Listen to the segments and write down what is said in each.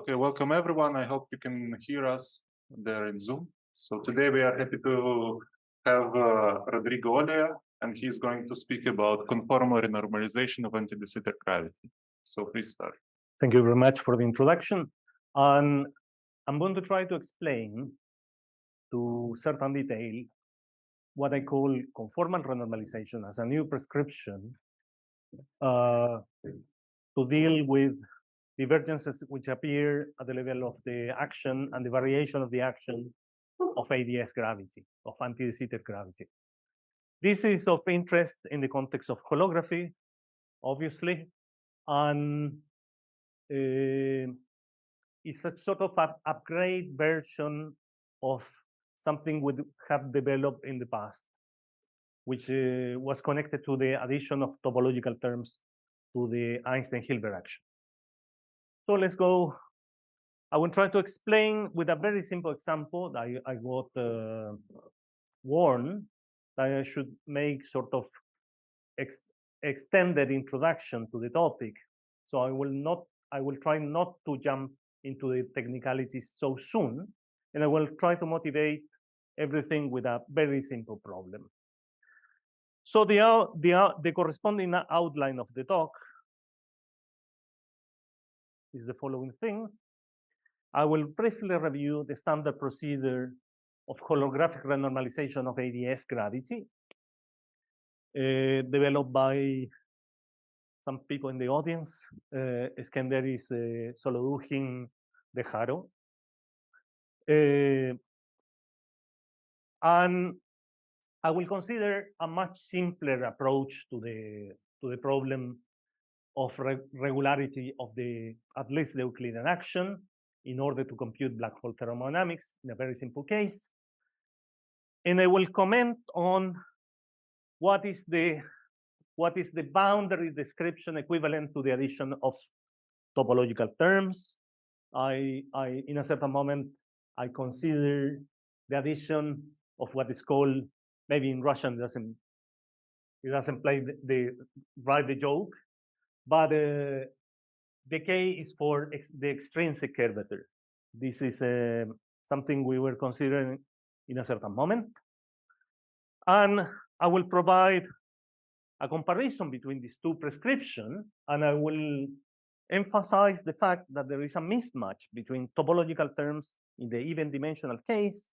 Okay, welcome everyone. I hope you can hear us there in Zoom. So today we are happy to have Rodrigo Olea, and he's going to speak about conformal renormalization of anti-de Sitter gravity. So please start. Thank you very much for the introduction. And I'm going to try to explain to certain detail what I call conformal renormalization as a new prescription to deal with divergences which appear at the level of the action and the variation of the action of ADS gravity, of anti-de Sitter gravity. This is of interest in the context of holography, obviously, and it's a sort of an upgrade version of something we have developed in the past, which was connected to the addition of topological terms to the Einstein-Hilbert action. So let's go. I will try to explain with a very simple example that I got warned that I should make sort of extended introduction to the topic. So I will try not to jump into the technicalities so soon, and I will try to motivate everything with a very simple problem. So the corresponding outline of the talk is the following thing. I will briefly review the standard procedure of holographic renormalization of ADS gravity, developed by some people in the audience, Skenderis, Soloduhin, Dejaro. And I will consider a much simpler approach to the problem of regularity of at least the Euclidean action in order to compute black hole thermodynamics in a very simple case. And I will comment on what is the boundary description equivalent to the addition of topological terms. In a certain moment, I consider the addition of what is called, maybe in Russian it doesn't play write the joke, but the K is for the extrinsic curvature. This is something we were considering in a certain moment. And I will provide a comparison between these two prescriptions, and I will emphasize the fact that there is a mismatch between topological terms in the even dimensional case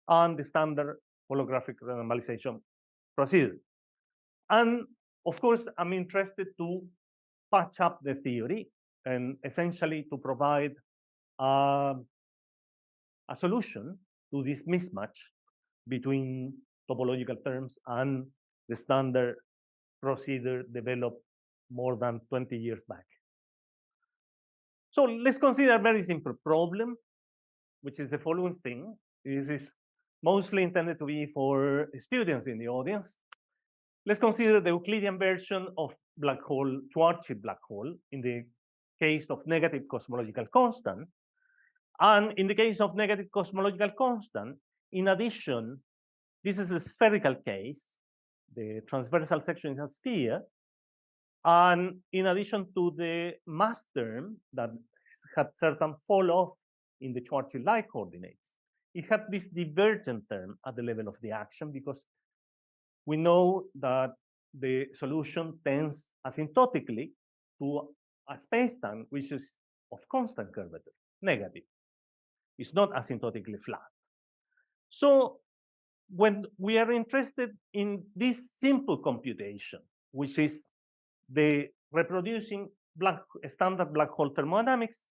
and the standard holographic renormalization procedure. And of course, I'm interested to patch up the theory and essentially to provide a solution to this mismatch between topological terms and the standard procedure developed more than 20 years back. So let's consider a very simple problem, which is the following thing. This is mostly intended to be for students in the audience. Let's consider the Euclidean version of black hole, Schwarzschild black hole, in the case of negative cosmological constant. And in the case of negative cosmological constant, in addition, this is a spherical case. The transversal section is a sphere. And in addition to the mass term that had certain fall off in the Schwarzschild light coordinates, it had this divergent term at the level of the action, because we know that the solution tends asymptotically to a spacetime which is of constant curvature, negative. It's not asymptotically flat. So when we are interested in this simple computation, which is the reproducing standard black hole thermodynamics,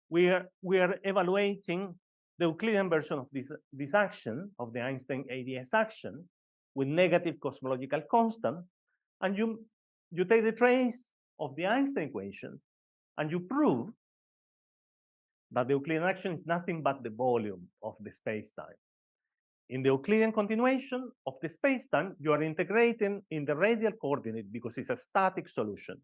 we are evaluating the Euclidean version of this action, of the Einstein ADS action, with negative cosmological constant, and you take the trace of the Einstein equation, and you prove that the Euclidean action is nothing but the volume of the spacetime. In the Euclidean continuation of the spacetime, you are integrating in the radial coordinate, because it's a static solution.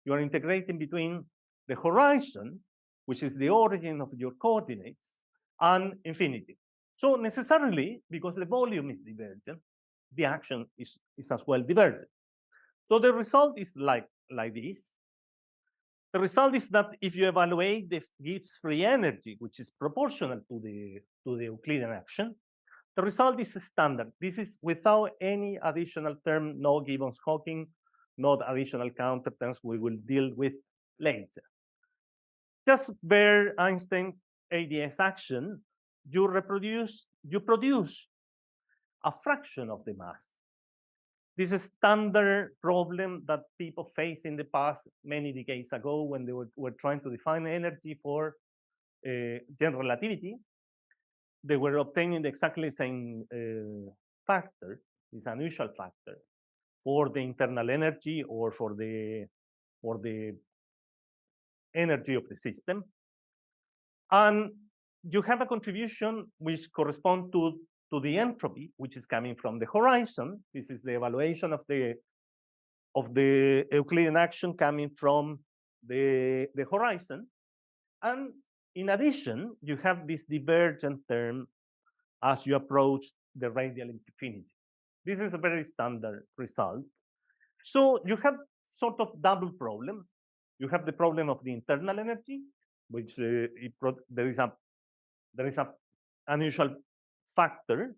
You are integrating between the horizon, which is the origin of your coordinates, and infinity. So necessarily, because the volume is divergent, the action is as well divergent. So the result is like this. The result is that if you evaluate the Gibbs free energy, which is proportional to the Euclidean action, the result is standard. This is without any additional term, no Gibbons-Hawking, not additional counterterms we will deal with later. Just bear Einstein ADS action, you produce a fraction of the mass. This is a standard problem that people faced in the past many decades ago when they were trying to define energy for general relativity. They were obtaining exactly the same factor, this unusual factor, for the internal energy or for the energy of the system. And you have a contribution which corresponds to the entropy, which is coming from the horizon. This is the evaluation of the Euclidean action coming from the horizon. And in addition, you have this divergent term as you approach the radial infinity. This is a very standard result. So you have sort of double problem. You have the problem of the internal energy, which there is a unusual factor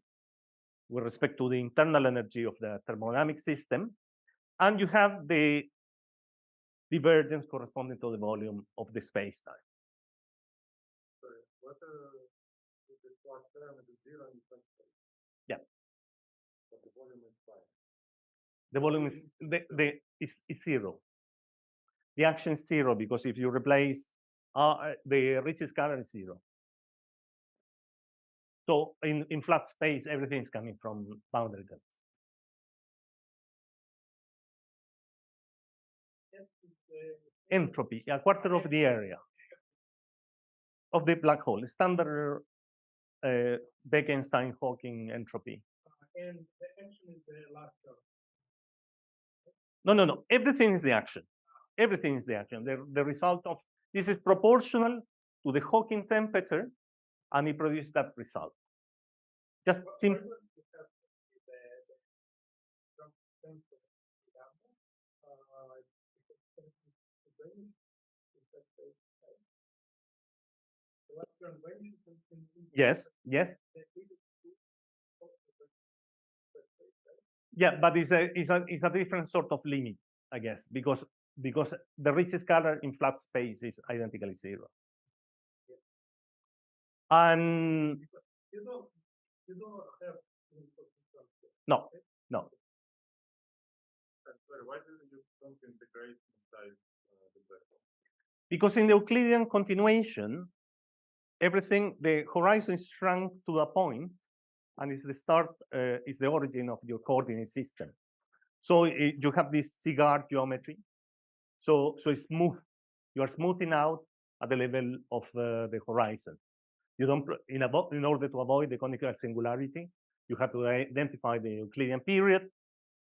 with respect to the internal energy of the thermodynamic system, and you have the divergence corresponding to the volume of the space-time. Yeah. The volume is zero. The action is zero because if you replace the Ricci scalar is zero. So in flat space, everything is coming from boundary terms. Entropy, a quarter of the area of the black hole, standard Bekenstein-Hawking entropy. And the action is the last term. No. Everything is the action. Everything is the action. The result of this is proportional to the Hawking temperature, and it produces that result. Just simple. Yes. Yeah, but it's a different sort of limit, I guess, because the Ricci scalar in flat space is identically zero. And you don't have no. Sorry, why didn't you don't integrate inside the black hole? Because in the Euclidean continuation, everything, the horizon is shrunk to a point, and it's the start, is the origin of your coordinate system. So you have this cigar geometry. So it's smooth. You are smoothing out at the level of the horizon. You don't, in order to avoid the conical singularity, you have to identify the Euclidean period.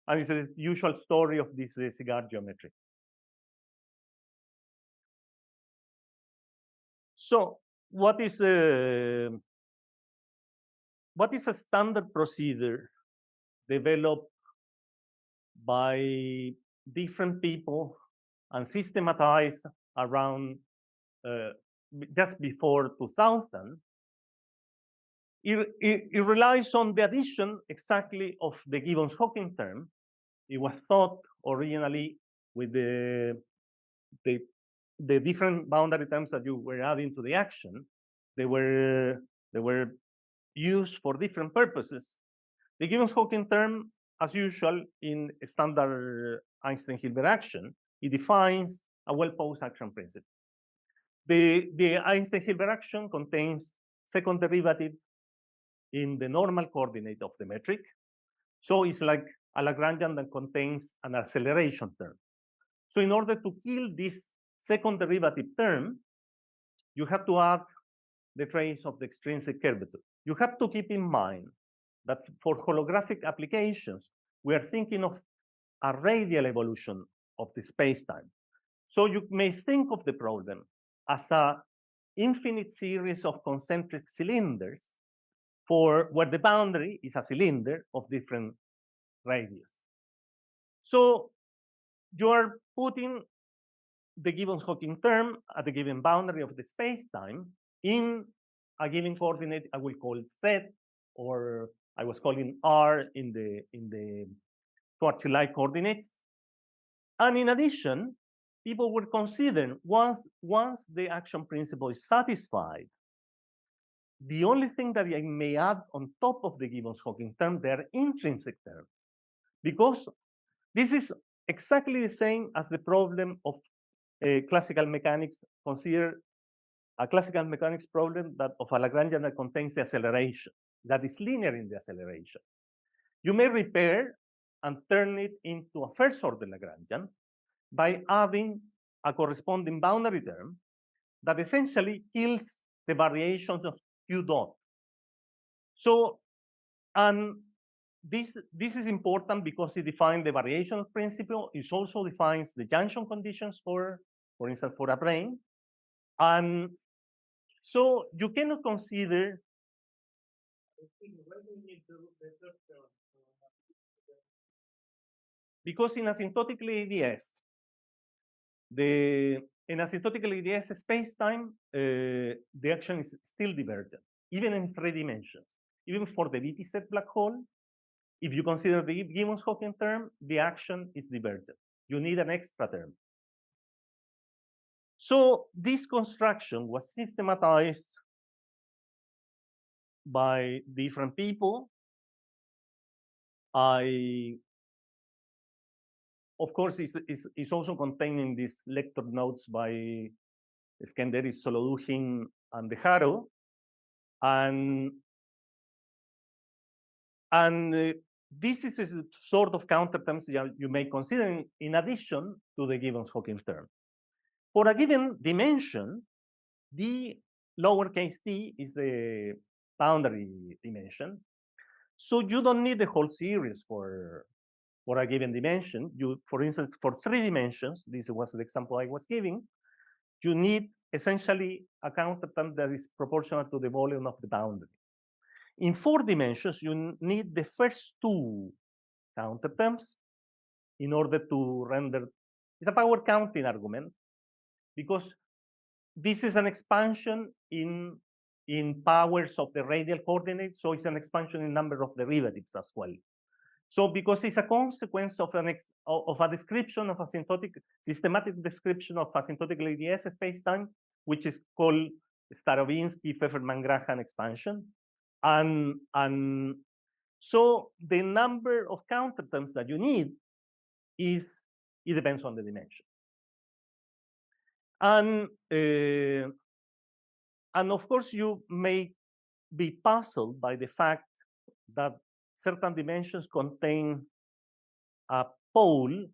And it's the usual story of this cigar geometry. So what is a standard procedure developed by different people and systematized around just before 2000? It relies on the addition exactly of the Gibbons-Hawking term. It was thought originally with the different boundary terms that you were adding to the action. They were used for different purposes. The Gibbons-Hawking term, as usual in standard Einstein-Hilbert action, it defines a well-posed action principle. The Einstein-Hilbert action contains second derivative in the normal coordinate of the metric. So it's like a Lagrangian that contains an acceleration term. So in order to kill this second derivative term, you have to add the trace of the extrinsic curvature. You have to keep in mind that for holographic applications, we are thinking of a radial evolution of the space-time. So you may think of the problem as an infinite series of concentric cylinders where the boundary is a cylinder of different radius. So you are putting the given Hawking term at the given boundary of the space-time in a given coordinate I will call Z, or I was calling R in the Schwarzschild coordinates. And in addition, people will consider once the action principle is satisfied, the only thing that I may add on top of the Gibbons Hawking term, they are intrinsic terms, because this is exactly the same as the problem of classical mechanics. Consider a classical mechanics problem that of a Lagrangian that contains the acceleration, that is linear in the acceleration. You may repair and turn it into a first order Lagrangian by adding a corresponding boundary term that essentially kills the variations of Q dot. So, and this is important because it defines the variation principle. It also defines the junction conditions for instance, for a brane. And so you cannot consider. Why do we need the third term? Because in asymptotically ADS, in asymptotically ADS space-time, the action is still divergent, even in 3 dimensions. Even for the BTZ black hole, if you consider the Gibbons Hawking term, the action is divergent. You need an extra term. So this construction was systematized by different people. Of course, it's also contained in these lecture notes by Skenderi, Soloduhin, and De Haro. And this is a sort of counterterms you may consider in addition to the Gibbons Hawking term. For a given dimension, the lowercase t is the boundary dimension. So you don't need the whole series for a given dimension. For instance, for 3 dimensions, this was the example I was giving, you need essentially a counterterm that is proportional to the volume of the boundary. In 4 dimensions, you need the first 2 counterterms in order to render. It's a power counting argument because this is an expansion in powers of the radial coordinate, so it's an expansion in number of derivatives as well. So because it's a consequence of a description of systematic description of asymptotic ADS space-time, which is called Starobinsky-Pfefferman-Graham expansion. And so the number of counterterms that you need it depends on the dimension. And of course, you may be puzzled by the fact that certain dimensions contain a pole,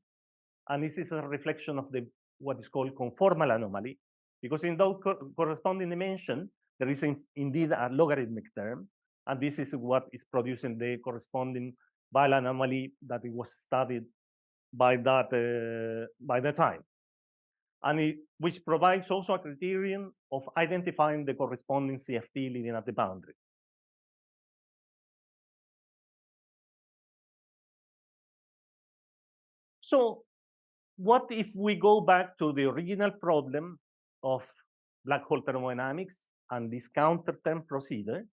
and this is a reflection of what is called conformal anomaly, because in those corresponding dimension, there is indeed a logarithmic term, and this is what is producing the corresponding Weil anomaly that it was studied by that time, and which provides also a criterion of identifying the corresponding CFT living at the boundary. So what if we go back to the original problem of black hole thermodynamics and this counterterm procedure?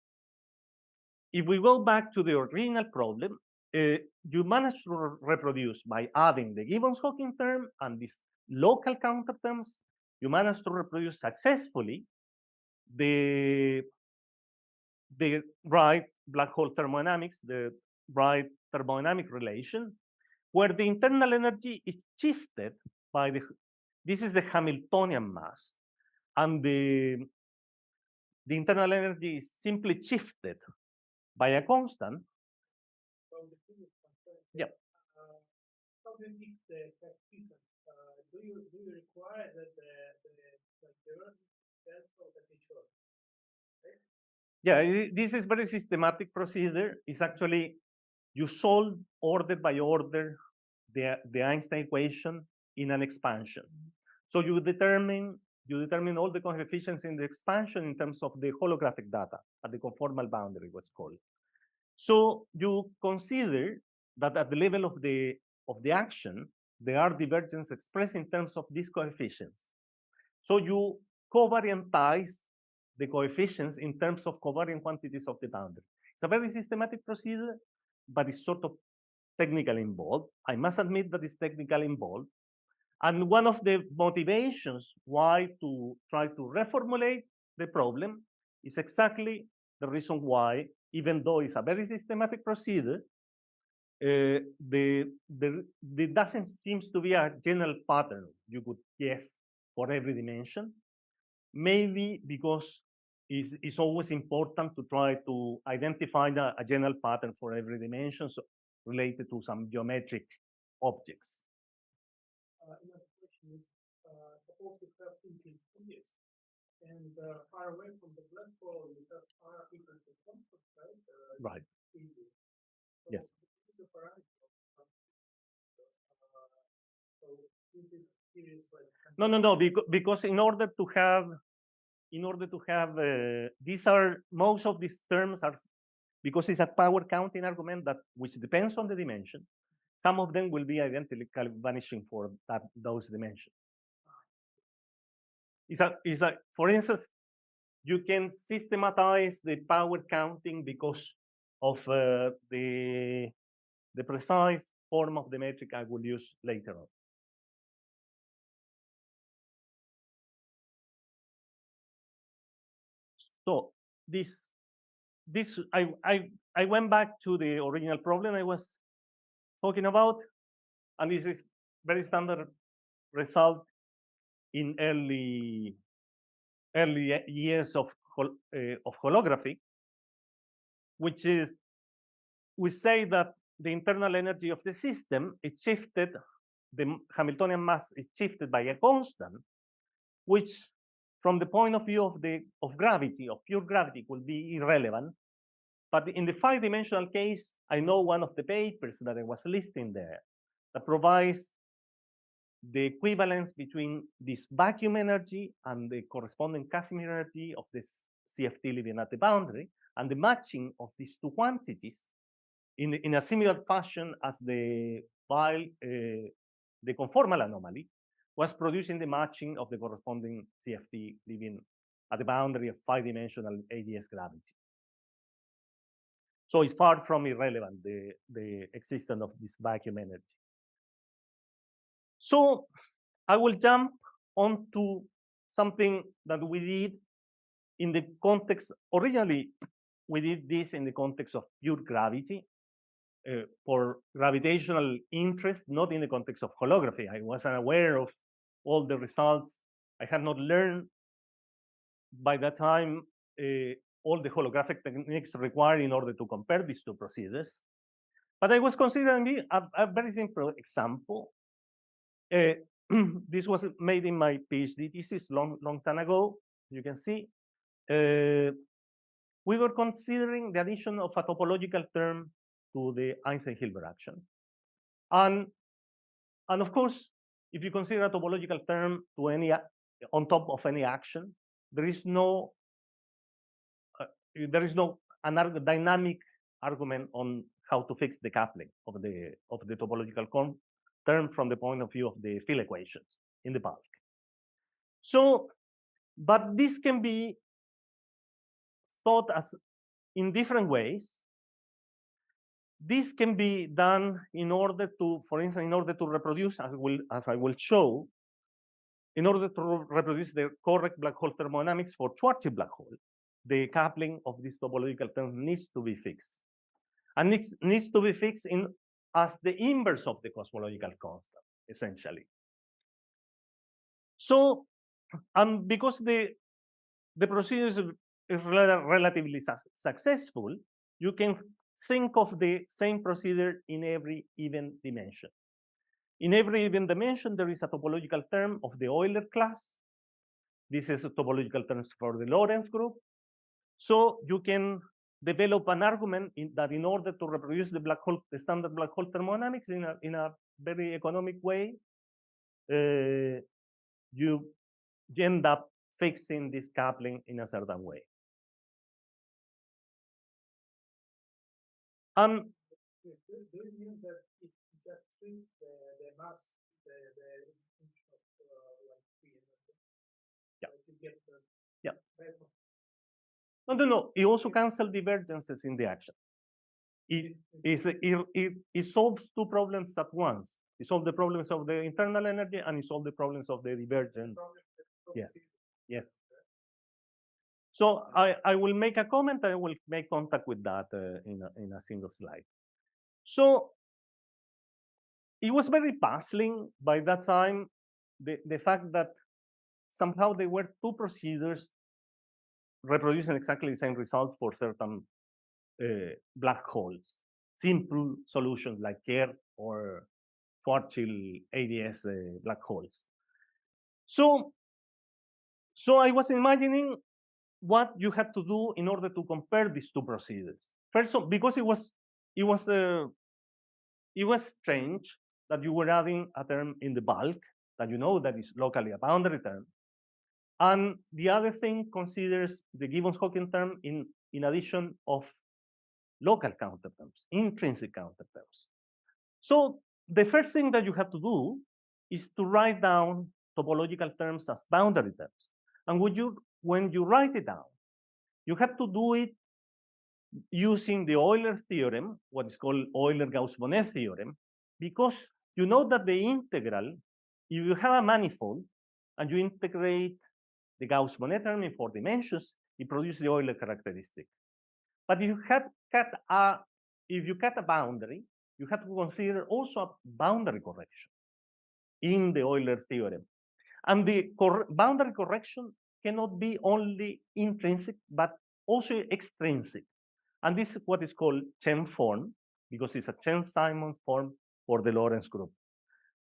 If we go back to the original problem, you manage to reproduce by adding the Gibbons Hawking term and these local counterterms, you manage to reproduce successfully the right black hole thermodynamics, the right thermodynamic relation, where the internal energy is shifted by this is the Hamiltonian mass, and the internal energy is simply shifted by a constant. Yeah. How do you fix the sequence? Do you require that the Earth cancel at each other? Right? Yeah, this is very systematic procedure. It's actually you solve order by order the Einstein equation in an expansion. So you determine all the coefficients in the expansion in terms of the holographic data at the conformal boundary, what's called. So you consider that at the level of the action, there are divergences expressed in terms of these coefficients. So you covariantize the coefficients in terms of covariant quantities of the boundary. It's a very systematic procedure, but it's sort of technically involved. I must admit that it's technically involved. And one of the motivations why to try to reformulate the problem is exactly the reason why, even though it's a very systematic procedure, there doesn't seem to be a general pattern you could guess for every dimension. Maybe because it's always important to try to identify a general pattern for every dimension related to some geometric objects. Another question is, suppose you have infinite spheres, and far away from the black hole, you have r equal to constant, right? Right. So Yes. the parameter so this is series like No. Because in order to have these are most of these terms are, because it's a power counting argument that which depends on the dimension. Some of them will be identically vanishing for those dimensions. For instance, you can systematize the power counting because of the precise form of the metric I will use later on. So I went back to the original problem I was talking about, and this is very standard result in early years of holography, which is we say that the internal energy of the system is shifted, the Hamiltonian mass is shifted by a constant, which from the point of view of gravity, of pure gravity, will be irrelevant. But in the 5-dimensional case, I know one of the papers that I was listing there that provides the equivalence between this vacuum energy and the corresponding Casimir energy of this CFT living at the boundary, and the matching of these two quantities in a similar fashion as the conformal anomaly was producing the matching of the corresponding CFT living at the boundary of 5-dimensional ADS gravity. So it's far from irrelevant, the existence of this vacuum energy. So I will jump onto something that we did in the context, originally we did this in the context of pure gravity for gravitational interest, not in the context of holography. I wasn't aware of all the results. I had not learned by that time all the holographic techniques required in order to compare these two procedures. But I was considering a very simple example. This was made in my PhD thesis long time ago. You can see. We were considering the addition of a topological term to the Einstein-Hilbert action. And of course, if you consider a topological term to on top of any action, there is no dynamic argument on how to fix the coupling of the topological term from the point of view of the field equations in the bulk. So, but this can be thought as in different ways. This can be done in order to, for instance, in order to reproduce, as I will show, in order to reproduce the correct black hole thermodynamics for Schwarzschild black hole, the coupling of this topological term needs to be fixed. And needs to be fixed as the inverse of the cosmological constant, essentially. So, and because the procedure is relatively successful, you can think of the same procedure in every even dimension. In every even dimension, there is a topological term of the Euler class. This is a topological term for the Lorentz group. So you can develop an argument that in order to reproduce the standard black hole thermodynamics in a very economic way, you end up fixing this coupling in a certain way. Do you mean that it just treats the mass like free energy. Yeah. Like you get the Yeah. background. No. It also cancels divergences in the action. It solves two problems at once. It solves the problems of the internal energy and it solves the problems of the divergence. Yes. Yes. So I will make a comment. I will make contact with that in a single slide. So it was very puzzling by that time, the fact that somehow there were two procedures reproducing exactly the same result for certain black holes. Simple solutions like Kerr or Schwarzschild ADS black holes. So I was imagining what you had to do in order to compare these two procedures. First, because it was strange that you were adding a term in the bulk that you know that is locally a boundary term. And the other thing considers the Gibbons-Hawking term in addition of local counterterms, intrinsic counterterms. So the first thing that you have to do is to write down topological terms as boundary terms. And when you write it down, you have to do it using the Euler theorem, what is called Euler-Gauss-Bonnet theorem, because you know that the integral, if you have a manifold and you integrate the Gauss-Bonnet term in 4 dimensions, it produces the Euler characteristic. But if you cut a boundary, you have to consider also a boundary correction in the Euler theorem. And the boundary correction cannot be only intrinsic, but also extrinsic. And this is what is called Chen form, because it's a Chen-Simons form for the Lorentz group.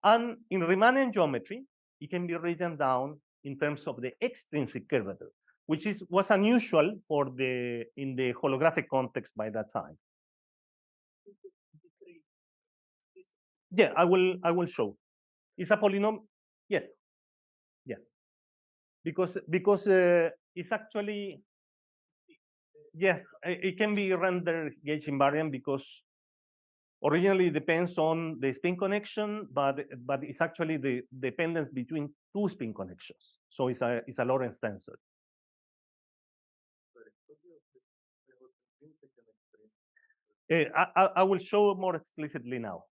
And in Riemannian geometry, it can be written down in terms of the extrinsic curvature, which was unusual in the holographic context by that time. Yeah, I will show. It's a polynomial. Yes. Because it's actually, yes, it can be rendered gauge invariant because originally it depends on the spin connection, but it's actually the dependence between two spin connections. So it's a Lorentz tensor. I will show more explicitly now.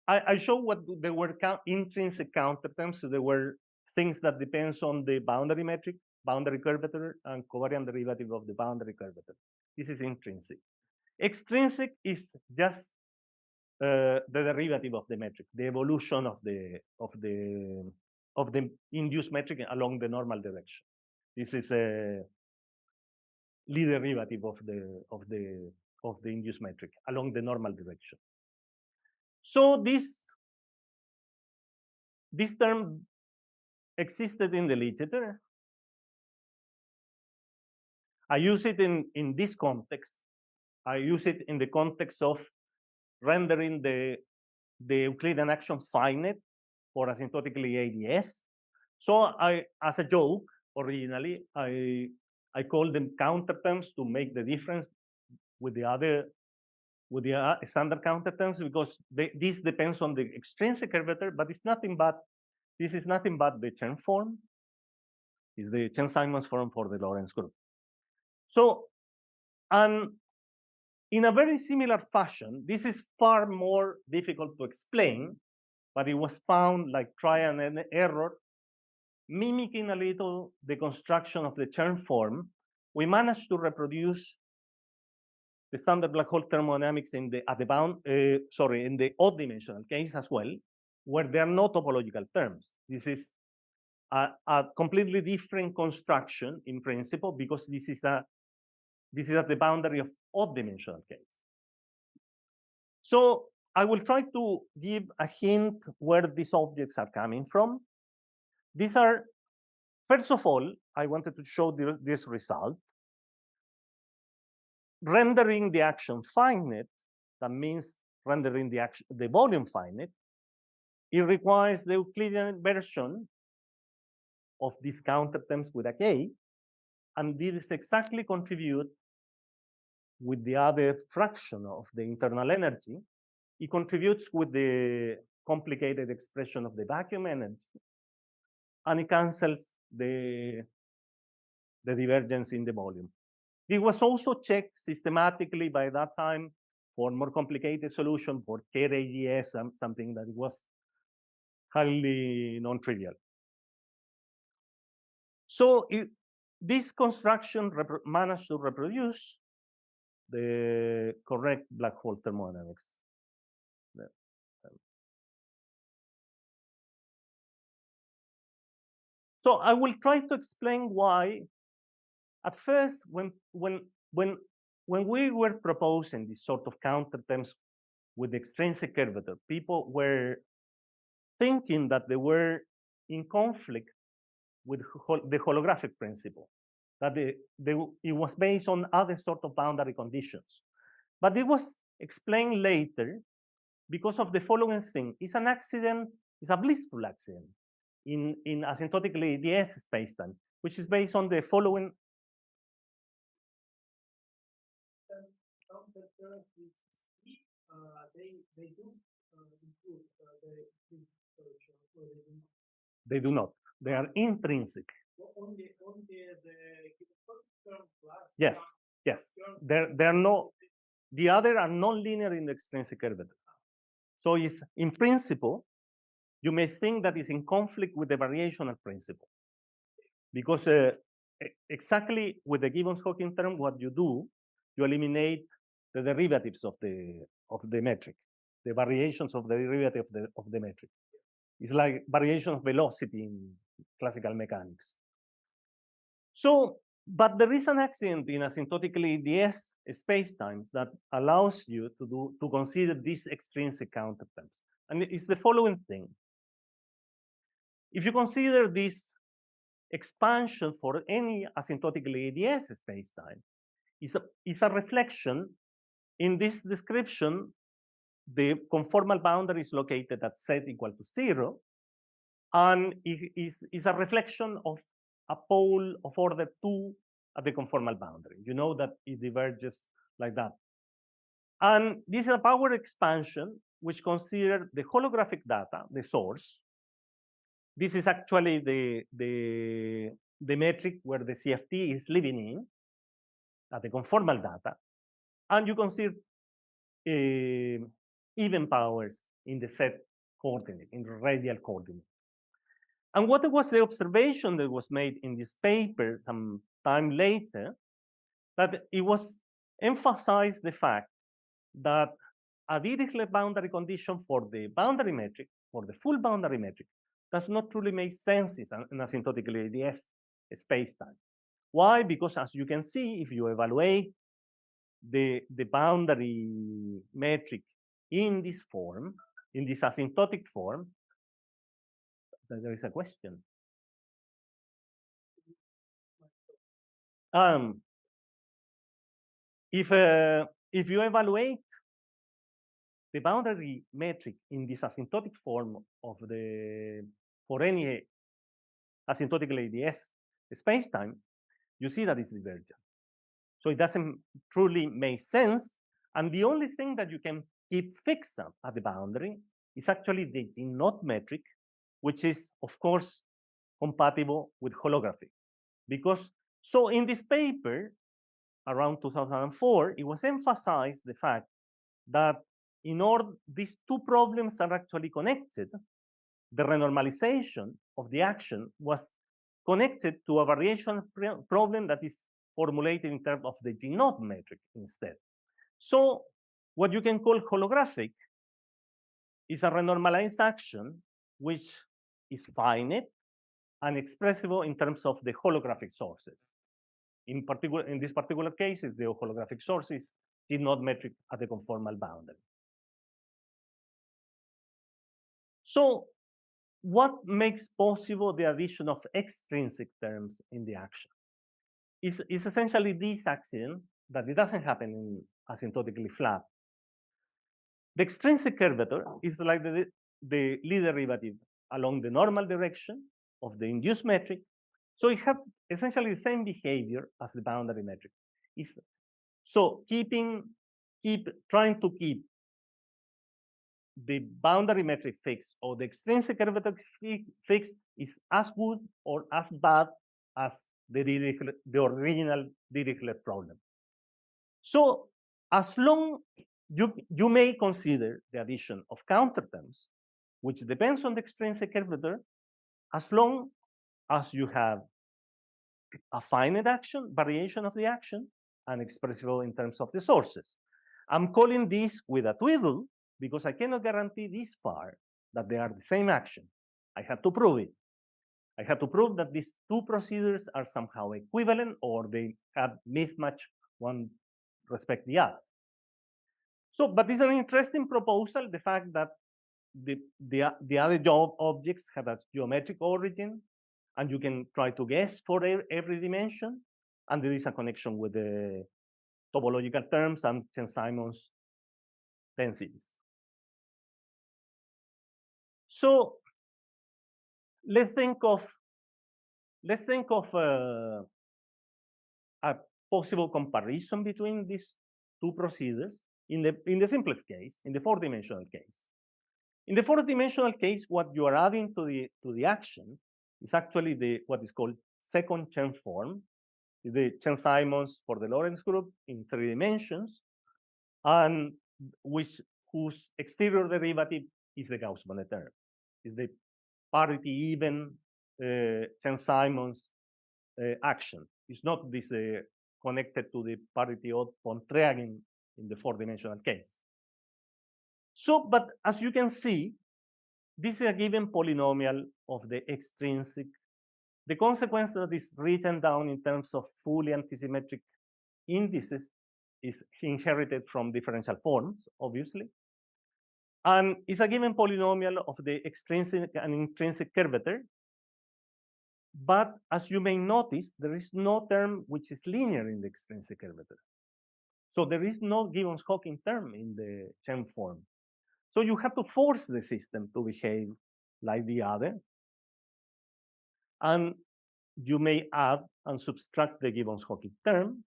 I show what there were intrinsic counterterms. So there were things that depends on the boundary metric, boundary curvature, and covariant derivative of the boundary curvature. This is intrinsic. Extrinsic is just the derivative of the metric, the evolution of the induced metric along the normal direction. This is a Lie derivative of the induced metric along the normal direction. So this term existed in the literature. I use it in this context. I use it in the context of rendering the Euclidean action finite for asymptotically ADS. So as a joke, originally, I called them counterterms to make the difference with the standard counterterms because this depends on the extrinsic curvature, but this is nothing but the Chen form. Is the Chen-Simons form for the Lorentz group. So, and in a very similar fashion, this is far more difficult to explain, but it was found like trial and error, mimicking a little the construction of the Chen form. We managed to reproduce the standard black hole thermodynamics in the odd dimensional case as well, where there are no topological terms. This is a completely different construction in principle because this is at the boundary of odd dimensional case. So I will try to give a hint where these objects are coming from. These are, first of all, I wanted to show this result. Rendering the action finite, that means rendering the volume finite, it requires the Euclidean version of these counterterms with a k, and this exactly contribute with the other fraction of the internal energy it contributes with the complicated expression of the vacuum energy, and it cancels the divergence in the volume. It was also checked systematically by that time for more complicated solution for KRADS, something that was highly non-trivial. So this construction managed to reproduce the correct black hole thermodynamics. So I will try to explain why. At first, when we were proposing this sort of counterterms with the extrinsic curvature, people were thinking that they were in conflict with the holographic principle, that it was based on other sort of boundary conditions. But it was explained later because of the following thing. It's an accident, it's a blissful accident in asymptotically ADS spacetime, which is based on the following. They do include They do not. They are intrinsic. Only the term plus. Yes, yes. They're no. The other are non-linear in the extrinsic curvature. So it's in principle, you may think that it's in conflict with the variational principle, because exactly with the Gibbons-Hawking term, what you do, you eliminate the derivatives of the metric, the variations of the derivative of the metric. It's like variation of velocity in classical mechanics. So, but there is an accident in asymptotically ADS spacetimes that allows you to consider these extrinsic counterterms, and it's the following thing. If you consider this expansion for any asymptotically ADS spacetime, is a reflection. In this description, the conformal boundary is located at z equal to 0, and it is a reflection of a pole of order 2 at the conformal boundary. You know that it diverges like that. And this is a power expansion which considers the holographic data, the source. This is actually the metric where the CFT is living in at the conformal data. And you consider even powers in the z coordinate, in the radial coordinate. And what was the observation that was made in this paper some time later, that it was emphasized the fact that a Dirichlet boundary condition for the boundary metric, for the full boundary metric, does not truly make sense in asymptotically ADS spacetime. Why? Because as you can see, if you evaluate the boundary metric in this form, in this asymptotic form, there is a question. If you evaluate the boundary metric in this asymptotic form of for any asymptotically ADS spacetime, you see that it's divergent. So it doesn't truly make sense. And the only thing that you can keep fixed at the boundary is actually the G0 metric, which is, of course, compatible with holography. Because, so in this paper, around 2004, it was emphasized the fact that in order these two problems are actually connected, the renormalization of the action was connected to a variation problem that is formulated in terms of the G0 metric instead. So what you can call holographic is a renormalized action which is finite and expressible in terms of the holographic sources. In this particular case, the holographic sources did not metric at the conformal boundary. So what makes possible the addition of extrinsic terms in the action? Is essentially this accident that it doesn't happen in asymptotically flat. The extrinsic curvature is like the Lie derivative along the normal direction of the induced metric. So it has essentially the same behavior as the boundary metric. So trying to keep the boundary metric fix or the extrinsic curvature fix is as good or as bad as the original Dirichlet problem. So as long you may consider the addition of counterterms, which depends on the extrinsic curvature, as long as you have a finite action, variation of the action, and expressible in terms of the sources. I'm calling this with a twiddle because I cannot guarantee this far that they are the same action. I have to prove it. I have to prove that these two procedures are somehow equivalent or they have mismatch one respect the other. So, but it's an interesting proposal, the fact that the other objects have a geometric origin, and you can try to guess for every dimension, and there is a connection with the topological terms and Chern-Simons densities. So let's think of a possible comparison between these two procedures in the simplest case, in the four-dimensional case. In the fourth-dimensional case, what you are adding to the action is actually what is called second Chern form, the Chern-Simons for the Lorentz group in 3 dimensions, and whose exterior derivative is the Gauss-Bonnet term, is the parity even Chern-Simons action. It's not this connected to the parity odd Pontryagin in the four-dimensional case. So, but as you can see, this is a given polynomial of the extrinsic. The consequence that is written down in terms of fully antisymmetric indices is inherited from differential forms, obviously. And it's a given polynomial of the extrinsic and intrinsic curvature. But as you may notice, there is no term which is linear in the extrinsic curvature. So there is no Gibbons-Hawking term in the Chern form. So you have to force the system to behave like the other. And you may add and subtract the Gibbons-Hawking term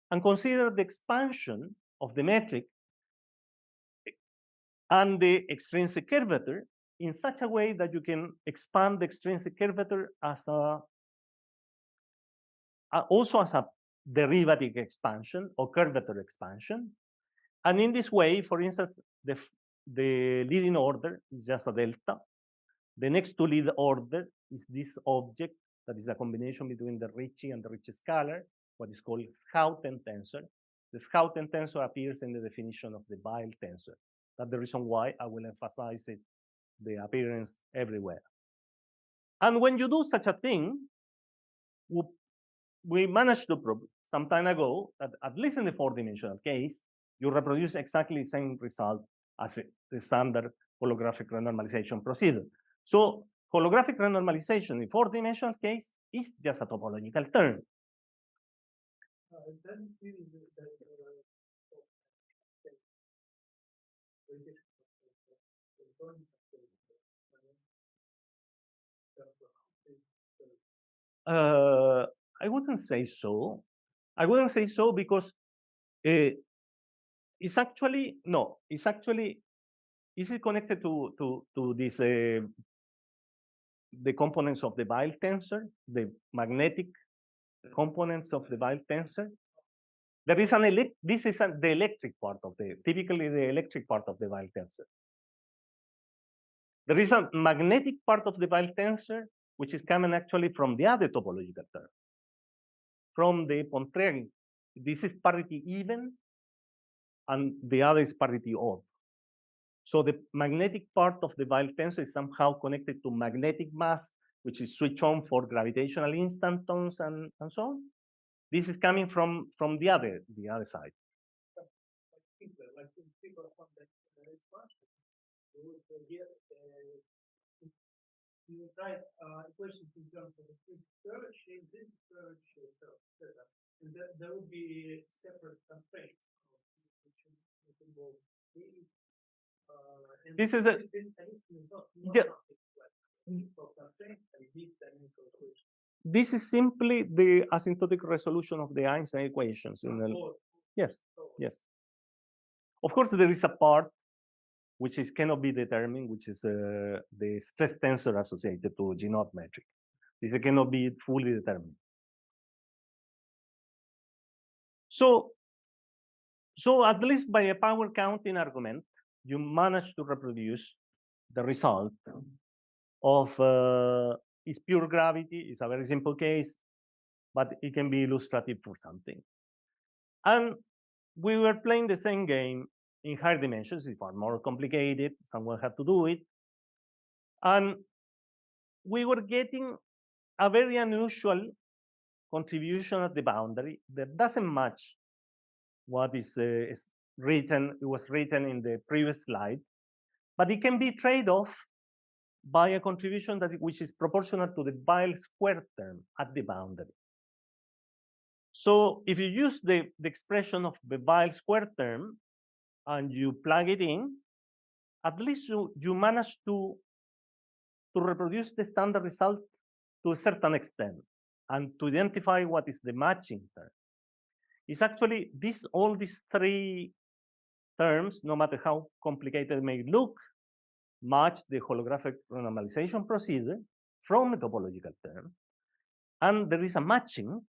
and consider the expansion of the metric and the extrinsic curvature in such a way that you can expand the extrinsic curvature as also as a derivative expansion or curvature expansion. And in this way, for instance, the leading order is just a delta. The next to lead order is this object that is a combination between the Ricci and the Ricci scalar, what is called Schouten tensor. The Schouten tensor appears in the definition of the Weil tensor. That's the reason why I will emphasize it, the appearance everywhere. And when you do such a thing, we managed to prove some time ago that at least in the four-dimensional case, you reproduce exactly the same result as the standard holographic renormalization procedure. So holographic renormalization in four-dimensional case is just a topological term. I wouldn't say so. I wouldn't say so because it's actually, no, it's actually, is it connected to this, the components of the Weil tensor, the magnetic components of the Weil tensor? There is this is the electric part of typically the electric part of the Weil tensor. There is a magnetic part of the Weil tensor, which is coming actually from the other topological term, from the Pontryagin. This is parity even, and the other is parity odd. So the magnetic part of the Weil tensor is somehow connected to magnetic mass, which is switched on for gravitational instantons and so on. This is coming from the other side. You would write equations in terms of the curve shape, this curve shape, and there would be separate constraints, which involve these. This is a this is simply the asymptotic resolution of the Einstein equations. Yes, yes. Of course, there is a part which cannot be determined, which is the stress tensor associated to G0 metric. This cannot be fully determined. So at least by a power counting argument, you manage to reproduce the result of it's pure gravity. It's a very simple case, but it can be illustrative for something. And we were playing the same game in higher dimensions. It was more complicated. Someone had to do it. And we were getting a very unusual contribution at the boundary that doesn't match what is written. It was written in the previous slide, but it can be trade-off by a contribution which is proportional to the Weyl square term at the boundary. So if you use the expression of the Weyl square term and you plug it in, at least you manage to reproduce the standard result to a certain extent and to identify what is the matching term. It's actually all these three terms, no matter how complicated it may look, match the holographic renormalization procedure from a topological term. And there is a matching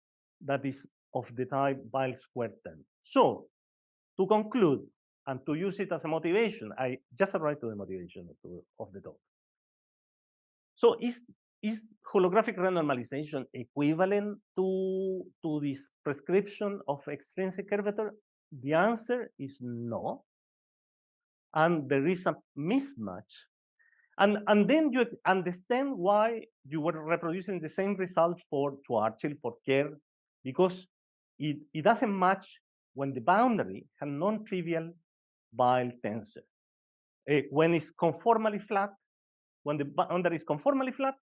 that is of the type Weyl square term. So to conclude and to use it as a motivation, I just arrived to the motivation of the talk. So is holographic renormalization equivalent to this prescription of extrinsic curvature? The answer is no. And there is a mismatch. And then you understand why you were reproducing the same result for Schwarzschild, for Kerr, because it doesn't match when the boundary has non-trivial Weyl tensor. When it's conformally flat, when the boundary is conformally flat,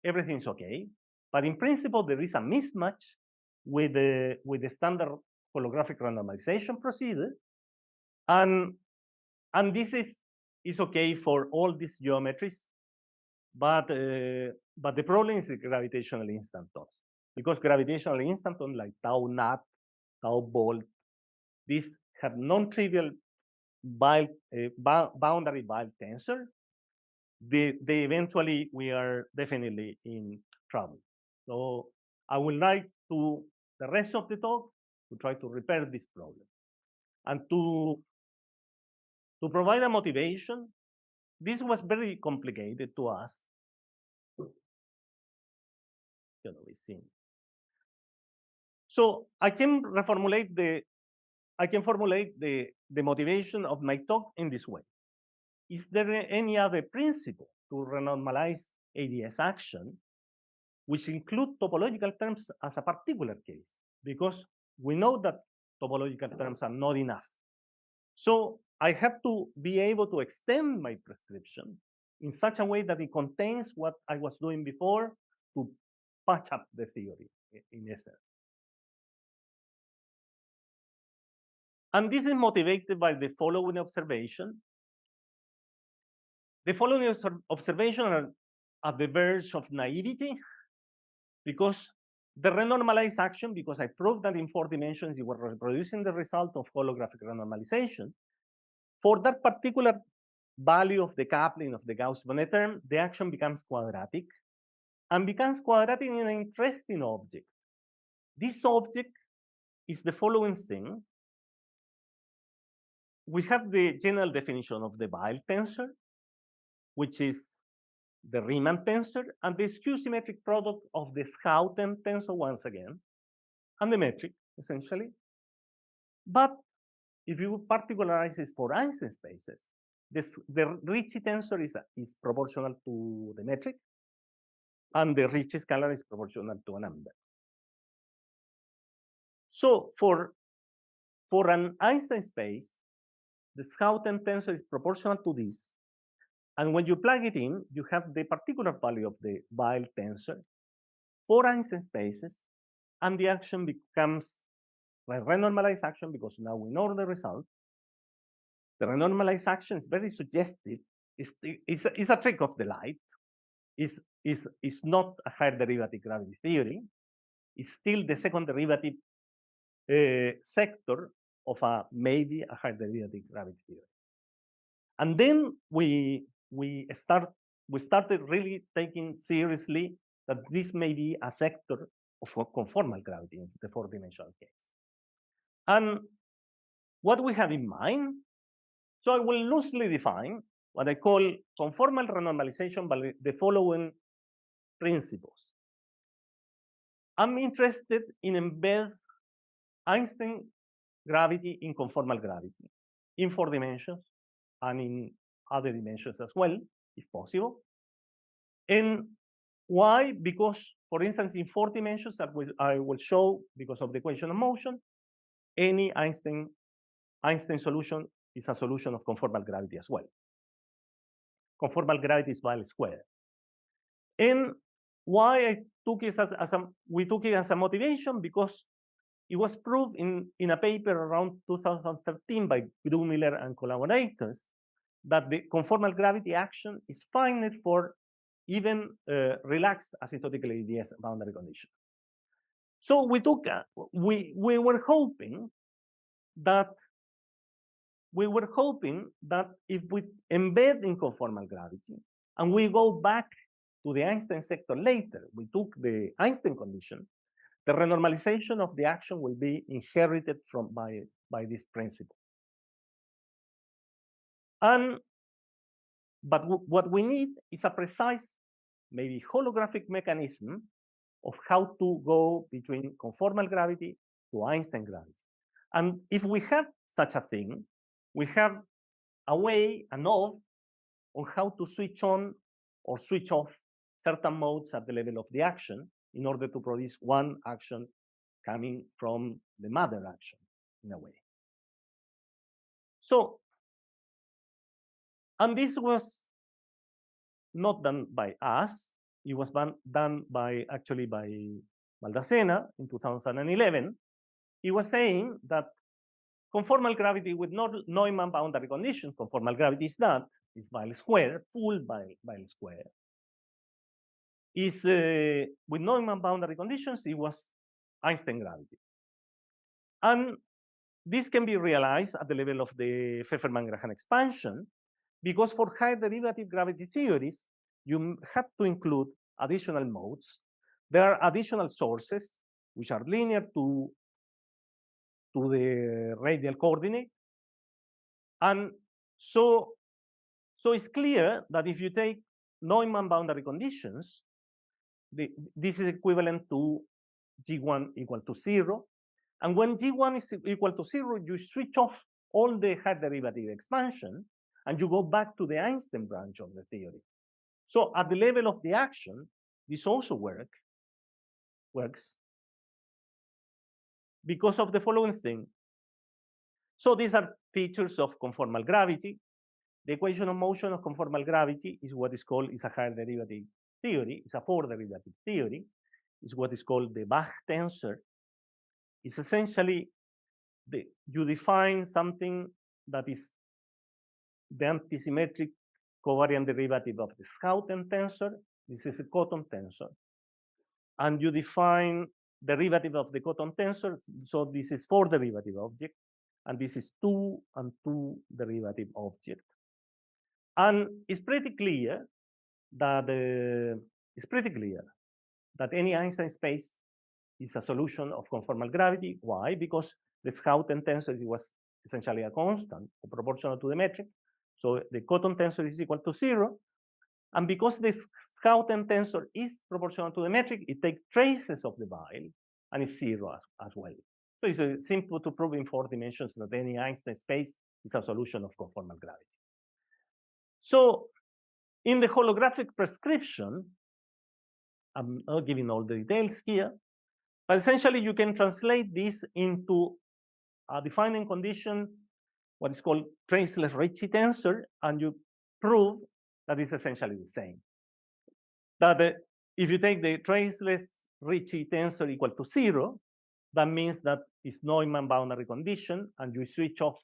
everything's okay. But in principle, there is a mismatch with the standard holographic renormalization procedure. And this is okay for all these geometries, but the problem is the gravitational instantons, because gravitational instantons like tau nat, tau volt, these have non-trivial boundary Weyl tensor. They eventually, we are definitely in trouble. So I would like to the rest of the talk to try to repair this problem and to provide a motivation. This was very complicated to us. So I can formulate the motivation of my talk in this way. Is there any other principle to renormalize ADS action which include topological terms as a particular case? Because we know that topological terms are not enough. So I have to be able to extend my prescription in such a way that it contains what I was doing before to patch up the theory in essence. And this is motivated by the following observation. The following observation are at the verge of naivety, because the renormalized action, because I proved that in 4 dimensions you were reproducing the result of holographic renormalization, for that particular value of the coupling of the Gauss-Bonnet term, the action becomes quadratic, and becomes quadratic in an interesting object. This object is the following thing. We have the general definition of the Weyl tensor, which is the Riemann tensor, and the skew symmetric product of the Schouten tensor once again, and the metric, essentially. But if you particularize this for Einstein spaces, the Ricci tensor is proportional to the metric, and the Ricci scalar is proportional to a number. So for an Einstein space, the Schouten tensor is proportional to this. And when you plug it in, you have the particular value of the Weyl tensor for Einstein spaces, and the action becomes a renormalized action because now we know the result. The renormalized action is very suggestive. It's a trick of the light. It's not a higher derivative gravity theory. It's still the second derivative sector of maybe a higher derivative gravity theory. And then we started really taking seriously that this may be a sector of conformal gravity in the four-dimensional case. And what we have in mind, so I will loosely define what I call conformal renormalization by the following principles. I'm interested in embed Einstein gravity in conformal gravity in 4 dimensions and in other dimensions as well, if possible. And why? Because, for instance, in 4 dimensions, I will show, because of the equation of motion, any Einstein solution is a solution of conformal gravity as well. Conformal gravity is Weyl squared. And why I took it we took it as a motivation, because it was proved in a paper around 2013 by Grumiller and collaborators that the conformal gravity action is finite for even relaxed asymptotically DS boundary condition. So we took we were hoping that if we embed in conformal gravity and we go back to the Einstein sector later, we took the Einstein condition, the renormalization of the action will be inherited by this principle. But what we need is a precise, maybe holographic mechanism of how to go between conformal gravity to Einstein gravity. And if we have such a thing, we have a way, a knob, on how to switch on or switch off certain modes at the level of the action in order to produce one action coming from the mother action, in a way. So, and this was not done by us. It was done actually by Baldacena in 2011. He was saying that conformal gravity with Neumann boundary conditions, conformal gravity is that, is Weyl squared, full Weyl squared. Is with Neumann boundary conditions, it was Einstein gravity. And this can be realized at the level of the Pfefferman-Graham expansion, because for higher derivative gravity theories, you have to include additional modes. There are additional sources which are linear to the radial coordinate. And so it's clear that if you take Neumann boundary conditions, this is equivalent to G1 equal to 0. And when G1 is equal to 0, you switch off all the higher derivative expansion and you go back to the Einstein branch of the theory. So at the level of the action, this also works because of the following thing. So these are features of conformal gravity. The equation of motion of conformal gravity is what is called, is a higher derivative theory. It's a 4 derivative theory. It's what is called the Bach tensor. It's essentially, you define something that is the antisymmetric covariant derivative of the Schouten tensor. This is a Cotton tensor. And you define derivative of the Cotton tensor. So this is 4 derivative object. And this is 2 and 2 derivative object. And it's pretty clear that any Einstein space is a solution of conformal gravity. Why? Because the Schouten tensor was essentially a constant or proportional to the metric. So the Cotton tensor is equal to 0. And because the Schouten tensor is proportional to the metric, it takes traces of the Weyl and it's 0 as well. So it's simple to prove in 4 dimensions that any Einstein space is a solution of conformal gravity. So in the holographic prescription, I'm not giving all the details here, but essentially you can translate this into a defining condition, what is called traceless Ricci tensor, and you prove that it's essentially the same. That if you take the traceless Ricci tensor equal to 0, that means that it's Neumann boundary condition, and you switch off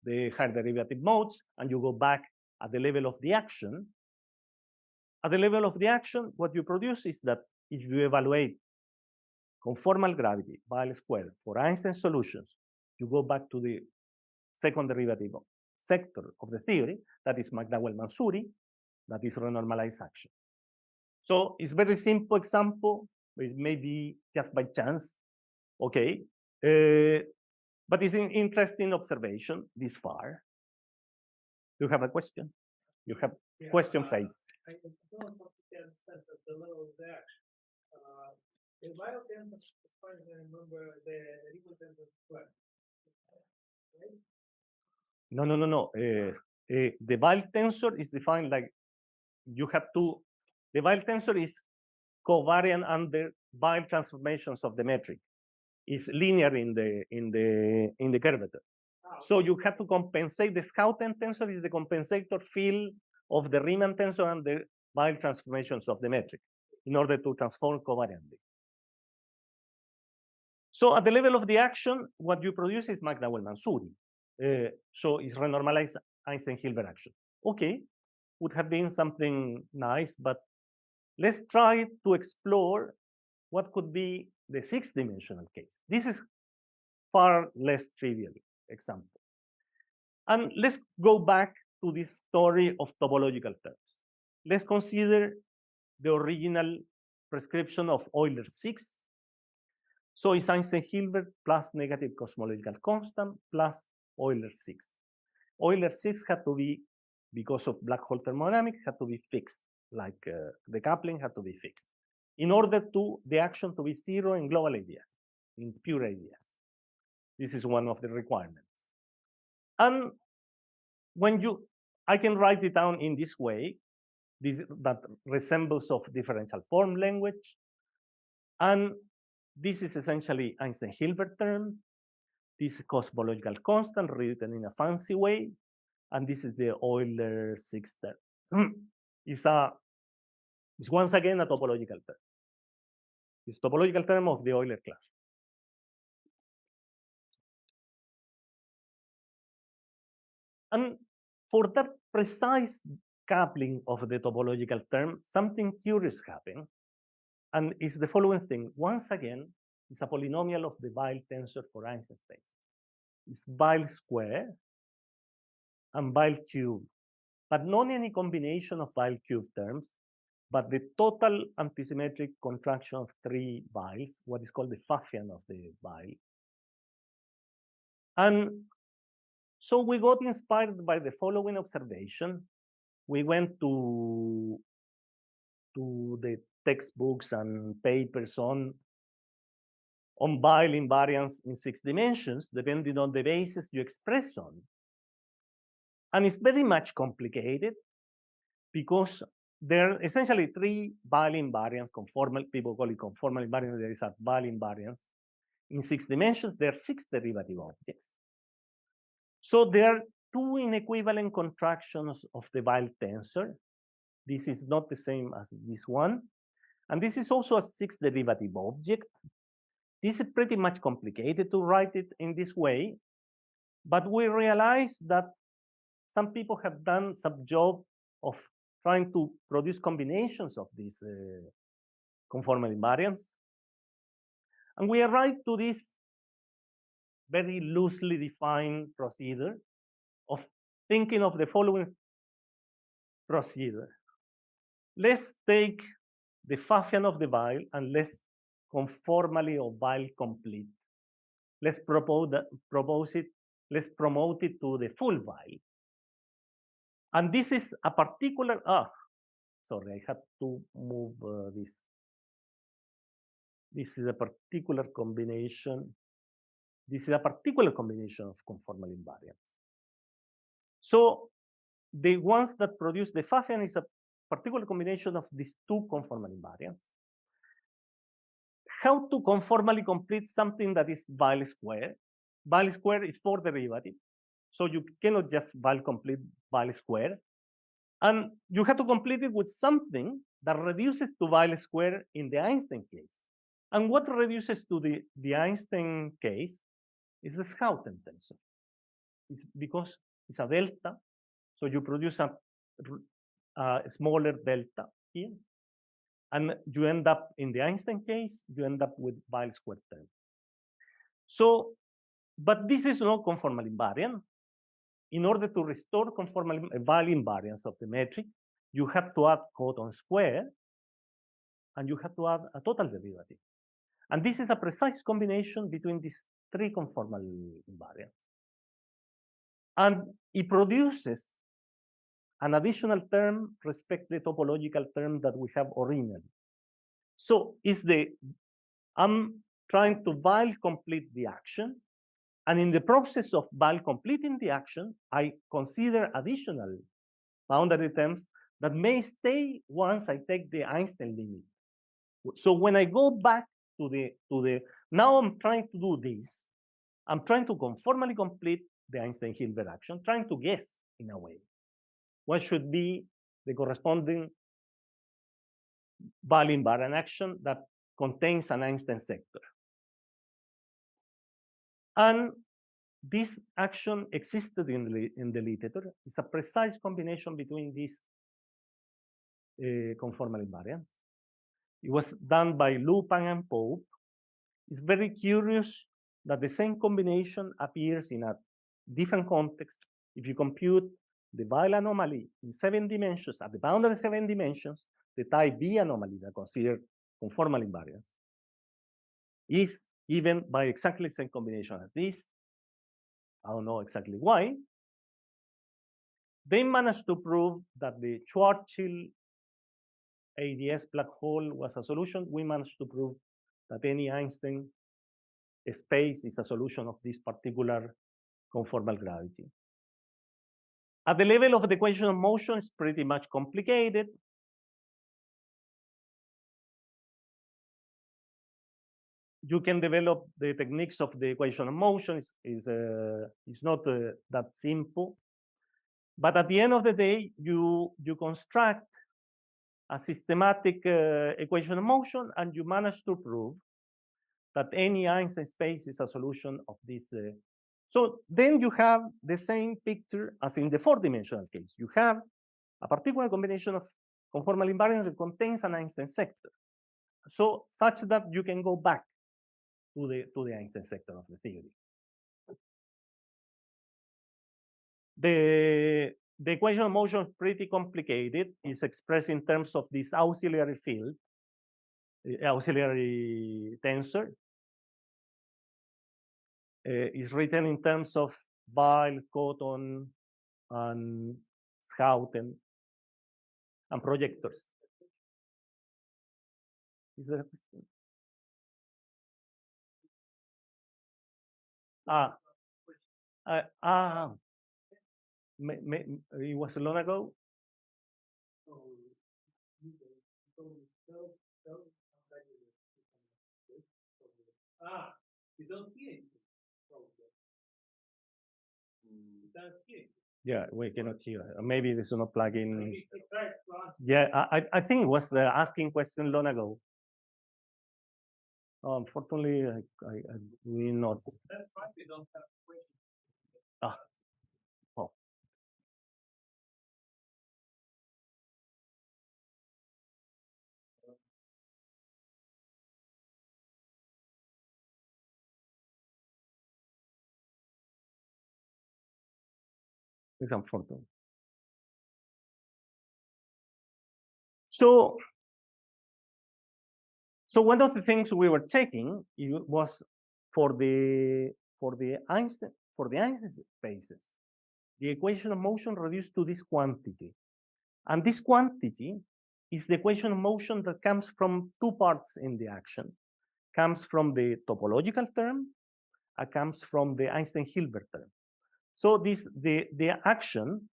the higher derivative modes, and you go back at the level of the action. At the level of the action, what you produce is that if you evaluate conformal gravity, Weyl squared, for Einstein solutions, you go back to the second derivative sector of the theory, that is McDowell-Mansouri, that is renormalized action. So it's very simple example, it may be just by chance, okay? But it's an interesting observation this far. Do you have a question? You have question phase. I don't understand the level of the action. The biotensor, as far as I remember, the Rodrigo square. Right? No. The Weil tensor is defined like you have to. The Weil tensor is covariant under Weil transformations of the metric. It's linear in the curvature. So you have to compensate. The Schouten tensor is the compensator field of the Riemann tensor and the Weil transformations of the metric in order to transform covariantly. So at the level of the action, what you produce is McDowell-Mansouri. So it's renormalized Einstein-Hilbert action. Okay, would have been something nice, but let's try to explore what could be the six-dimensional case. This is far less trivial example. And let's go back to this story of topological terms. Let's consider the original prescription of Euler 6. So it's Einstein-Hilbert plus negative cosmological constant plus Euler 6. Euler 6 had to be, because of black hole thermodynamics, had to be fixed, like the coupling had to be fixed, in order to the action to be zero in global ideas, in pure ideas. This is one of the requirements. And when I can write it down in this way, that resembles of differential form language. And this is essentially Einstein-Hilbert term. This is cosmological constant written in a fancy way. And this is the Euler 6 term. It's once again a topological term. It's a topological term of the Euler class. And for that precise coupling of the topological term, something curious happened. And it's the following thing. Once again, it's a polynomial of the Weil tensor for Einstein space. It's Weil square and Weil cube, but not any combination of Weil cube terms, but the total antisymmetric contraction of three Weils, what is called the Pfaffian of the Weil. And so we got inspired by the following observation. We went to the textbooks and papers on Weil invariance in 6 dimensions, depending on the basis you express on. And it's very much complicated because there are essentially 3 Weil invariants, conformal, people call it conformal invariance, there is a Weil invariance. In 6 dimensions, there are 6 derivative objects. So there are 2 inequivalent contractions of the Weil tensor. This is not the same as this one. And this is also a 6 derivative object. This is pretty much complicated to write it in this way, but we realize that some people have done some job of trying to produce combinations of these conformal invariants. And we arrived to this very loosely defined procedure of thinking of the following procedure. Let's take the Pfaffian of the Weil and let's conformally or Weil complete. Let's propose it, let's promote it to the full Weil. And this is a particular, sorry, I had to move this. This is a particular combination. This is a particular combination of conformal invariants. So the ones that produce the Pfaffian is a particular combination of these 2 conformal invariants. How to conformally complete something that is Weil square? Weil square is 4 derivative, so you cannot just Weil complete Weil square. And you have to complete it with something that reduces to Weil square in the Einstein case. And what reduces to the Einstein case is the Schouten tensor. It's because it's a delta, so you produce a smaller delta here. And you end up, in the Einstein case, you end up with Weil square term. So, but this is not conformal invariant. in order to restore conformal value invariance of the metric, you have to add cotton square, and you have to add a total derivative. And this is a precise combination between these three conformal invariants. And it produces an additional term respect the topological term that we have originally. So I'm trying to while complete the action, and in the process of while completing the action, I consider additional boundary terms that may stay once I take the Einstein limit. So when I go back to the now I'm trying to do this. I'm trying to conformally complete the Einstein-Hilbert action, trying to guess in a way what should be the corresponding value invariant action that contains an Einstein sector. And this action existed in the literature. It's a precise combination between these conformal invariants. It was done by Lupin and Pope. It's very curious that the same combination appears in a different context. If you compute the Weil anomaly in 7 dimensions, at the boundary 7 dimensions, the type B anomaly that considered conformal invariance is given by exactly the same combination as this. I don't know exactly why. They managed to prove that the Schwarzschild ADS black hole was a solution. We managed to prove that any Einstein space is a solution of this particular conformal gravity. At the level of the equation of motion, it's pretty much complicated. You can develop the techniques of the equation of motion. It's not that simple. But at the end of the day, you construct a systematic equation of motion, and you manage to prove that any Einstein space is a solution of this. So then you have the same picture as in the 4-dimensional case. You have a particular combination of conformal invariants that contains an Einstein sector. So such that you can go back to the Einstein sector of the theory. The equation of motion is pretty complicated. It's expressed in terms of this auxiliary field, auxiliary tensor. Is written in terms of Weil, Cotton, and Schouten, and projectors. Is there a question? It was long ago. You don't see it. Yeah, we cannot hear. Maybe this is not plug-in. Yeah, I think it was asking question long ago. Unfortunately, I will not. That's fine. We don't have questions. Oh. It's unfortunate. So one of the things we were checking was for the Einstein spaces, the equation of motion reduced to this quantity, and this quantity is the equation of motion that comes from two parts in the action, comes from the topological term, and comes from the Einstein-Hilbert term. So the action,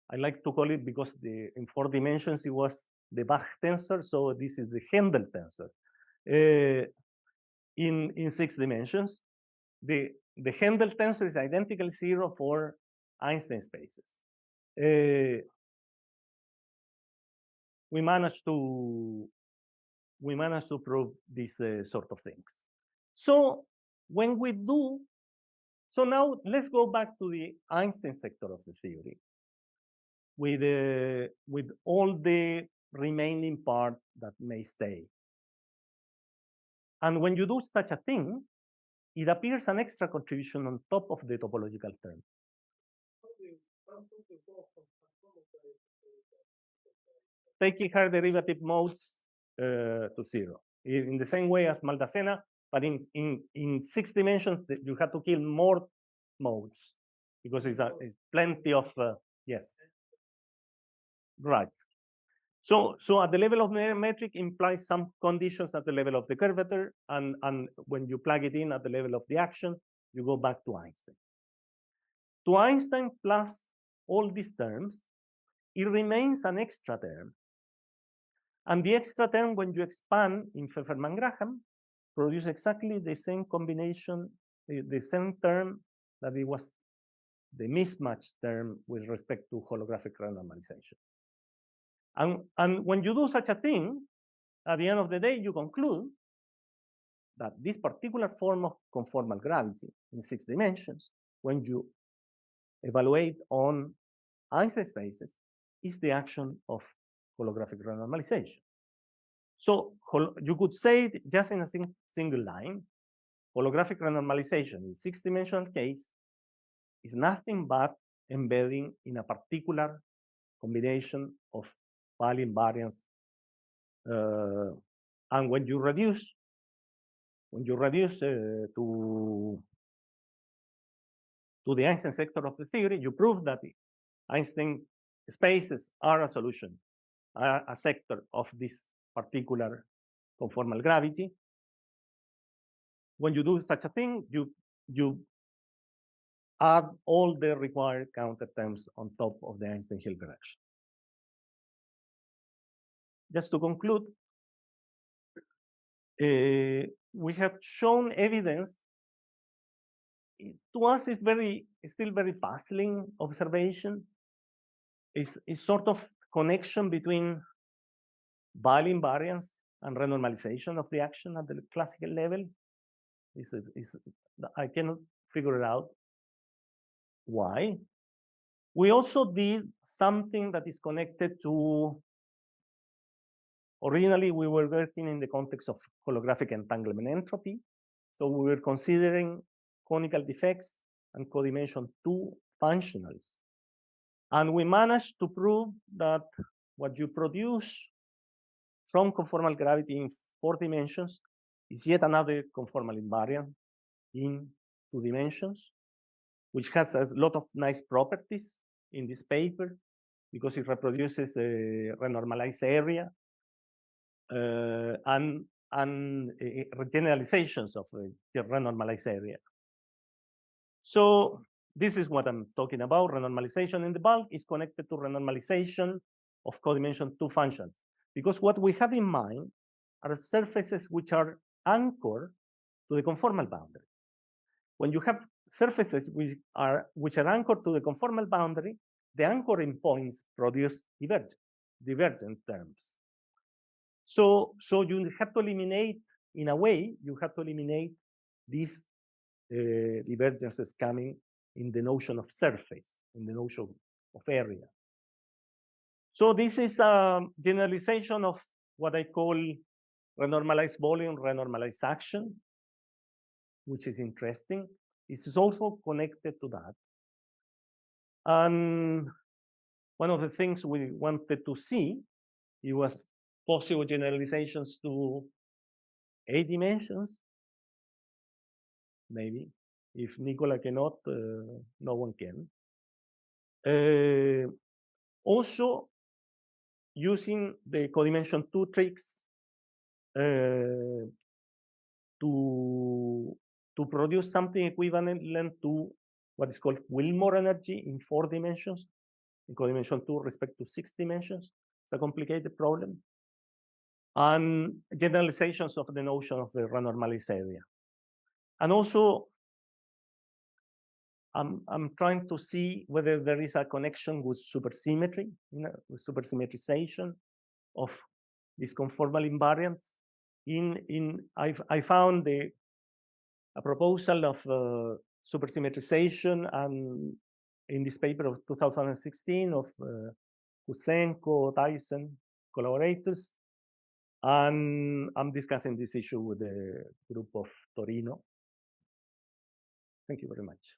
I like to call it because in 4 dimensions it was the Bach tensor, so this is the Hendel tensor. In 6 dimensions, the Hendel tensor is identical 0 for Einstein spaces. We managed to prove these sort of things. So when we do, so now let's go back to the Einstein sector of the theory with all the remaining part that may stay. And when you do such a thing, it appears an extra contribution on top of the topological term. taking her derivative modes to 0 in the same way as Maldacena, but in 6 dimensions you have to kill more modes because it's plenty of yes, right. So at the level of the metric implies some conditions at the level of the curvature, and when you plug it in at the level of the action, you go back to Einstein. To Einstein plus all these terms, it remains an extra term. And the extra term, when you expand in Pfefferman-Graham, produces exactly the same combination, the same term that it was the mismatch term with respect to holographic renormalization. And when you do such a thing, at the end of the day, you conclude that this particular form of conformal gravity in 6 dimensions, when you evaluate on Einstein spaces, is the action of holographic renormalization. So you could say it just in a single line, holographic renormalization in 6-dimensional case is nothing but embedding in a particular combination of Weyl invariance. And when you reduce to the Einstein sector of the theory, you prove that the Einstein spaces are a solution, are a sector of this particular conformal gravity. When you do such a thing, you add all the required counter terms on top of the Einstein-Hilbert action. Just to conclude, we have shown evidence. To us, it's still very puzzling observation. It's sort of connection between Weyl invariance and renormalization of the action at the classical level. I cannot figure it out why. We also did something that is connected to, originally we were working in the context of holographic entanglement entropy. So we were considering conical defects and codimension 2 functionals. And we managed to prove that what you produce from conformal gravity in 4 dimensions is yet another conformal invariant in 2 dimensions, which has a lot of nice properties in this paper because it reproduces a renormalized area and generalizations of the renormalized area. So this is what I'm talking about. Renormalization in the bulk is connected to renormalization of codimension 2 functions, because what we have in mind are surfaces which are anchored to the conformal boundary. When you have surfaces which are anchored to the conformal boundary, the anchoring points produce divergent terms. So you have to eliminate, in a way, you have to eliminate these divergences coming in the notion of surface, in the notion of area. So this is a generalization of what I call renormalized volume, renormalized action, which is interesting. This is also connected to that. And one of the things we wanted to see, it was possible generalizations to 8 dimensions, maybe. If Nicola cannot, no one can. Also, using the codimension 2 tricks to produce something equivalent to what is called Wilmore energy in 4 dimensions, in codimension 2 respect to 6 dimensions. It's a complicated problem. And generalizations of the notion of the renormalized area. And also, I'm trying to see whether there is a connection with supersymmetry, with supersymmetrization of these conformal invariants. I found a proposal of supersymmetrization and in this paper of 2016 of Kusenko, Tyson, collaborators. And I'm discussing this issue with the group of Torino. Thank you very much.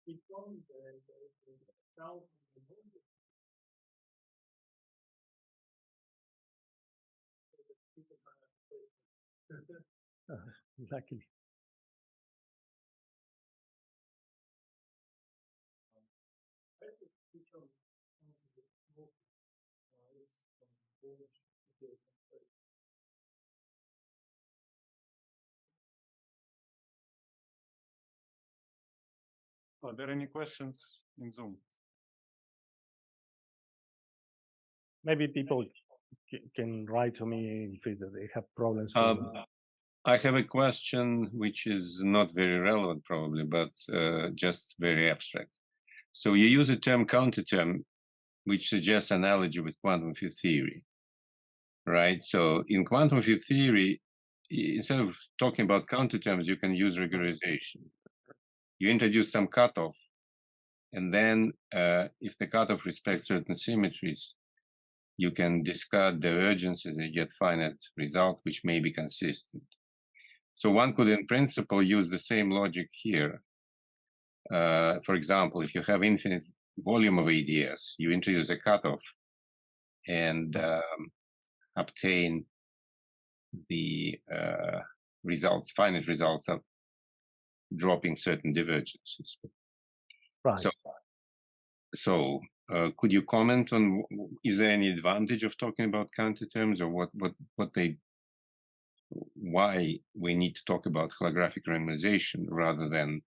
Which one? The south and the north? Luckily. Are there any questions in Zoom? Maybe people can write to me if they have problems. I have a question which is not very relevant probably, but just very abstract. So you use the term counterterm, which suggests analogy with quantum field theory, right? So in quantum field theory, instead of talking about counterterms, you can use regularization. You introduce some cutoff, and then if the cutoff respects certain symmetries, you can discard divergences and get finite result, which may be consistent. So one could, in principle, use the same logic here. For example, if you have infinite volume of ADS, you introduce a cutoff and obtain the results, finite results of dropping certain divergences. Right. So could you comment on, is there any advantage of talking about counterterms, or why we need to talk about holographic renormalization rather than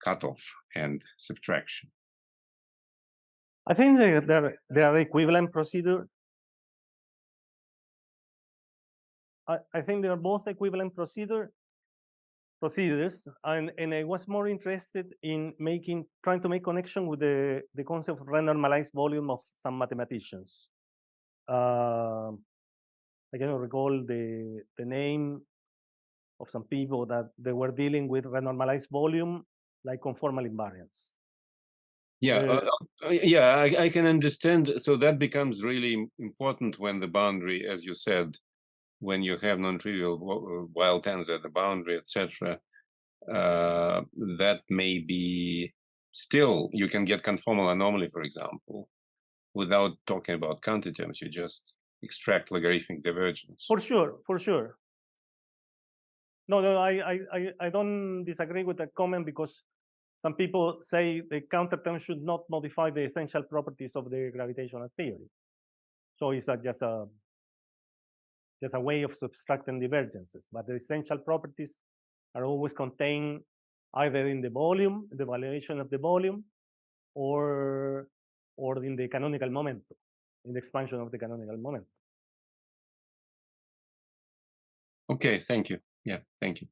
cutoff and subtraction? I think there are equivalent procedures. I think they are both equivalent procedures, and I was more interested in trying to make connection with the concept of renormalized volume of some mathematicians. I cannot recall the name of some people that they were dealing with renormalized volume like conformal invariance. Yeah, I can understand. So that becomes really important when the boundary, as you said, when you have non-trivial wild ends at the boundary, etc. That may be still, you can get conformal anomaly, for example, without talking about counterterms. You just extract logarithmic divergence. For sure. No, I don't disagree with that comment, because some people say the counterterm should not modify the essential properties of the gravitational theory. So it's just a way of subtracting divergences, but the essential properties are always contained either in the volume, the evaluation of the volume, or in the canonical momentum, in the expansion of the canonical momentum. Okay, thank you. Yeah, thank you.